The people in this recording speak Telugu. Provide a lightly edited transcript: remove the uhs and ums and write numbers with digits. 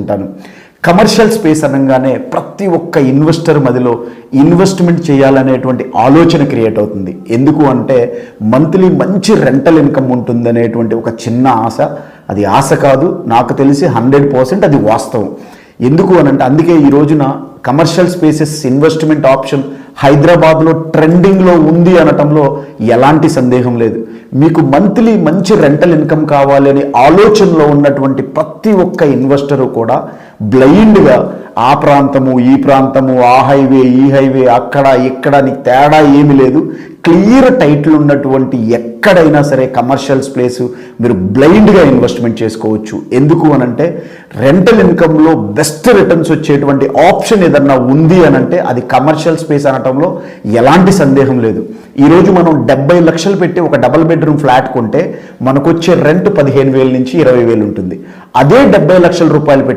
ఉంటాను. కమర్షియల్ స్పేస్ అనగానే ప్రతి ఒక్క ఇన్వెస్టర్ మదిలో ఇన్వెస్ట్మెంట్ చేయాలనేటువంటి ఆలోచన క్రియేట్ అవుతుంది. ఎందుకు అంటే మంత్లీ మంచి రెంటల్ ఇన్కమ్ ఉంటుందనేటువంటి ఒక చిన్న ఆశ. అది ఆశ కాదు, నాకు తెలిసి 100% అది వాస్తవం. ఎందుకు అనంటే అందుకే ఈ రోజున కమర్షియల్ స్పేసెస్ ఇన్వెస్ట్మెంట్ ఆప్షన్ హైదరాబాద్లో ట్రెండింగ్లో ఉంది అనటంలో ఎలాంటి సందేహం లేదు. మీకు మంత్లీ మంచి రెంటల్ ఇన్కమ్ కావాలని ఆలోచనలో ఉన్నటువంటి ప్రతి ఒక్క ఇన్వెస్టరు కూడా బ్లైండ్గా ఆ ప్రాంతము ఈ ప్రాంతము, ఆ హైవే ఈ హైవే, అక్కడ ఇక్కడ నీకు తేడా ఏమీ లేదు, క్లియర్ టైటిల్ ఉన్నటువంటి ఎక్కడైనా సరే కమర్షియల్ ప్లేసు మీరు బ్లైండ్గా ఇన్వెస్ట్మెంట్ చేసుకోవచ్చు. ఎందుకు అనంటే రెంటల్ ఇన్కంలో బెస్ట్ రిటర్న్స్ వచ్చేటువంటి ఆప్షన్ ఏదన్నా ఉంది అనంటే అది కమర్షియల్ స్పేస్ అనటంలో ఎలాంటి సందేహం లేదు. ఈరోజు మనం 70 లక్షలు పెట్టి ఒక డబుల్ బెడ్రూమ్ ఫ్లాట్ కొంటే మనకు వచ్చే రెంట్ 15,000 నుంచి 20,000 ఉంటుంది. అదే 70 లక్షల రూపాయలు పెట్టి